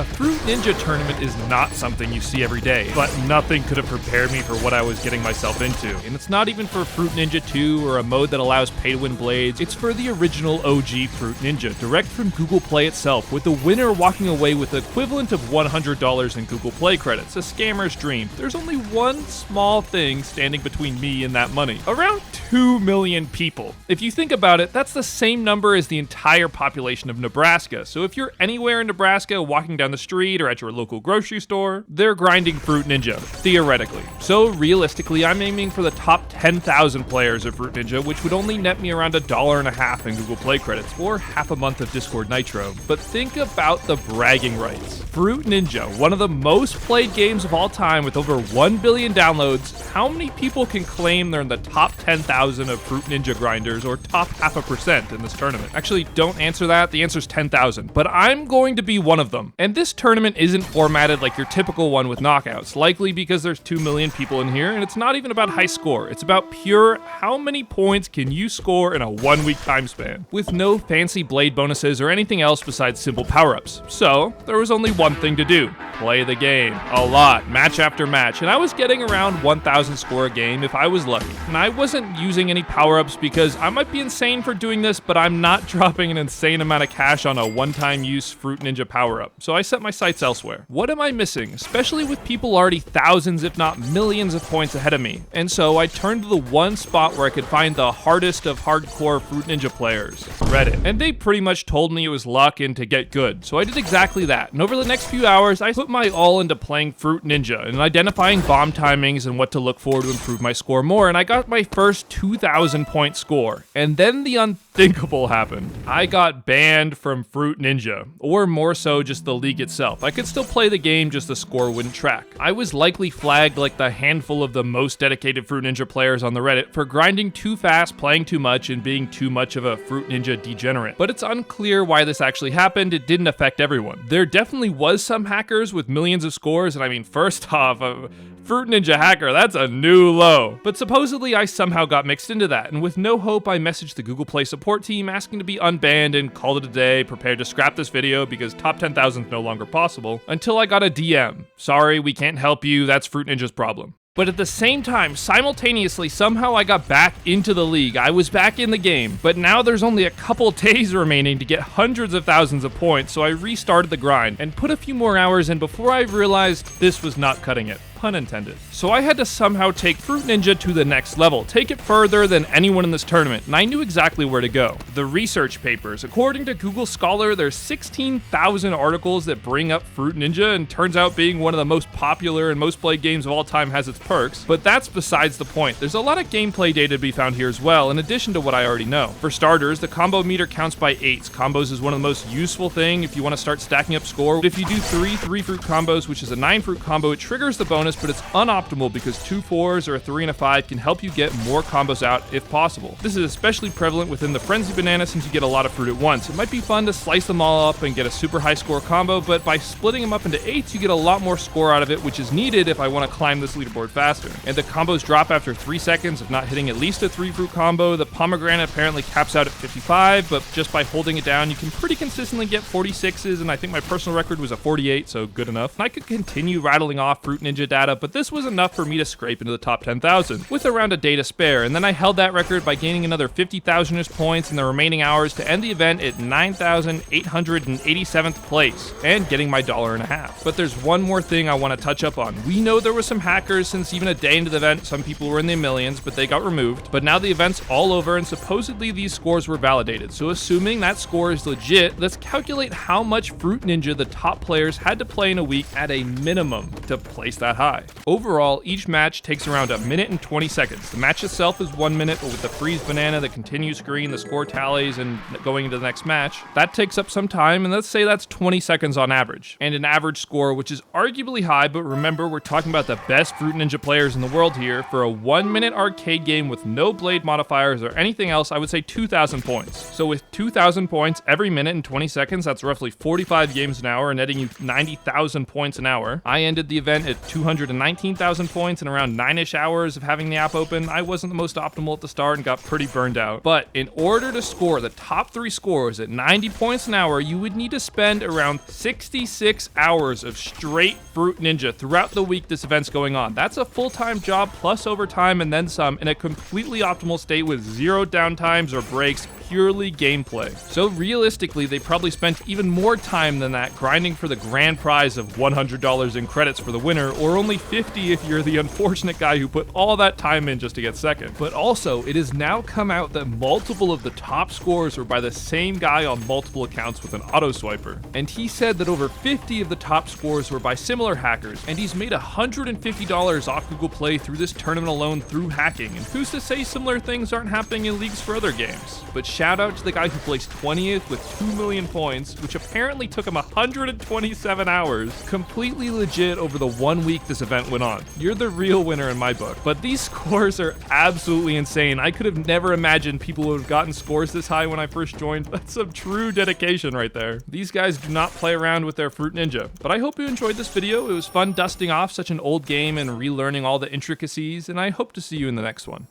Fruit Ninja tournament is not something you see every day, but nothing could have prepared me for what I was getting myself into. And it's not even for Fruit Ninja 2 or a mode that allows pay-to-win blades, it's for the original OG Fruit Ninja, direct from Google Play itself, with the winner walking away with the equivalent of $100 in Google Play credits, a scammer's dream. There's only one small thing standing between me and that money. Around 2 million people. If you think about it, that's the same number as the entire population of Nebraska. So if you're anywhere in Nebraska, walking down the street or at your local grocery store, they're grinding Fruit Ninja, theoretically. So realistically, I'm aiming for the top 10,000 players of Fruit Ninja, which would only net me around $1.50 in Google Play credits, or half a month of Discord Nitro. But think about the bragging rights. Fruit Ninja, one of the most played games of all time with over 1 billion downloads, how many people can claim they're in the top 10,000 of Fruit Ninja grinders, or top 0.5% in this tournament? Actually, don't answer that. The answer's 10,000. But I'm going to be one of them. And this tournament isn't formatted like your typical one with knockouts, likely because there's 2 million people in here, and it's not even about high score. It's about pure how many points can you score in a 1-week time span, with no fancy blade bonuses or anything else besides simple power-ups. So there was only one thing to do: play the game. A lot, match after match, and I was getting around 1,000 score a game if I was lucky. And I wasn't using any power-ups because I might be insane for doing this, but I'm not dropping an insane amount of cash on a one-time use Fruit Ninja power-up, so I set my sights elsewhere. What am I missing, especially with people already thousands if not millions of points ahead of me? And so I turned to the one spot where I could find the hardest of hardcore Fruit Ninja players, Reddit. And they pretty much told me it was luck and to get good, so I did exactly that. And over the next few hours, I put my all into playing Fruit Ninja and identifying bomb timings and what to look for to improve my score more, and I got my first 2,000 point score. And then the unthinkable happened. I got banned from Fruit Ninja, or more so just the league itself. I could still play the game, just the score wouldn't track. I was likely flagged like the handful of the most dedicated Fruit Ninja players on the Reddit for grinding too fast, playing too much, and being too much of a Fruit Ninja degenerate. But it's unclear why this actually happened. It didn't affect everyone. There definitely was some hackers with millions of scores, and I mean, first off, Fruit Ninja hacker, that's a new low. But supposedly I somehow got mixed into that, and with no hope I messaged the Google Play support team asking to be unbanned and called it a day, prepared to scrap this video because top 10,000 is no longer possible, until I got a DM. Sorry, we can't help you, that's Fruit Ninja's problem. But at the same time, simultaneously, somehow I got back into the league. I was back in the game, but now there's only a couple days remaining to get hundreds of thousands of points, so I restarted the grind and put a few more hours in before I realized this was not cutting it. Pun intended. So I had to somehow take Fruit Ninja to the next level, take it further than anyone in this tournament, and I knew exactly where to go. The research papers. According to Google Scholar, there's 16,000 articles that bring up Fruit Ninja, and turns out being one of the most popular and most played games of all time has its perks, but that's besides the point. There's a lot of gameplay data to be found here as well, in addition to what I already know. For starters, the combo meter counts by 8s. Combos is one of the most useful thing if you want to start stacking up score. If you do 3 3-fruit combos, which is a 9-fruit combo, it triggers the bonus, but it's unoptimal because 2 4s or a 3 and a 5 can help you get more combos out if possible. This is especially prevalent within the Frenzy Banana since you get a lot of fruit at once. It might be fun to slice them all up and get a super high score combo, but by splitting them up into 8s, you get a lot more score out of it, which is needed if I want to climb this leaderboard faster. And the combos drop after 3 seconds of not hitting at least a 3-fruit combo. The pomegranate apparently caps out at 55, but just by holding it down, you can pretty consistently get 46s, and I think my personal record was a 48, so good enough. And I could continue rattling off Fruit Ninja data, but this was enough for me to scrape into the top 10,000, with around a day to spare, and then I held that record by gaining another 50,000-ish points in the remaining hours to end the event at 9,887th place, and getting my $1.50. But there's one more thing I want to touch up on. We know there were some hackers since even a day into the event, some people were in the millions, but they got removed. But now the event's all over, and supposedly these scores were validated. So assuming that score is legit, let's calculate how much Fruit Ninja the top players had to play in a week at a minimum to place that high. Overall, each match takes around 1 minute and 20 seconds. The match itself is 1 minute, but with the freeze banana, the continue screen, the score tallies, and going into the next match, that takes up some time, and let's say that's 20 seconds on average. And an average score, which is arguably high, but remember, we're talking about the best Fruit Ninja players in the world here. For a 1-minute arcade game with no blade modifiers or anything else, I would say 2,000 points. So with 2,000 points every minute and 20 seconds, that's roughly 45 games an hour, netting you 90,000 points an hour. I ended the event at 200 119,000 points in around 9-ish hours of having the app open. I wasn't the most optimal at the start and got pretty burned out. But in order to score the top 3 scores at 90 points an hour, you would need to spend around 66 hours of straight Fruit Ninja throughout the week this event's going on. That's a full-time job plus overtime and then some in a completely optimal state with zero downtimes or breaks, purely gameplay. So realistically, they probably spent even more time than that grinding for the grand prize of $100 in credits for the winner, or only 50 if you're the unfortunate guy who put all that time in just to get second. But also, it has now come out that multiple of the top scores were by the same guy on multiple accounts with an auto swiper. And he said that over 50 of the top scores were by similar hackers, and he's made $150 off Google Play through this tournament alone through hacking. And who's to say similar things aren't happening in leagues for other games? But shout out to the guy who placed 20th with 2 million points, which apparently took him 127 hours. Completely legit over the 1 week this event went on. You're the real winner in my book. But these scores are absolutely insane. I could have never imagined people would have gotten scores this high when I first joined. That's some true dedication right there. These guys do not play around with their Fruit Ninja. But I hope you enjoyed this video. It was fun dusting off such an old game and relearning all the intricacies, and I hope to see you in the next one.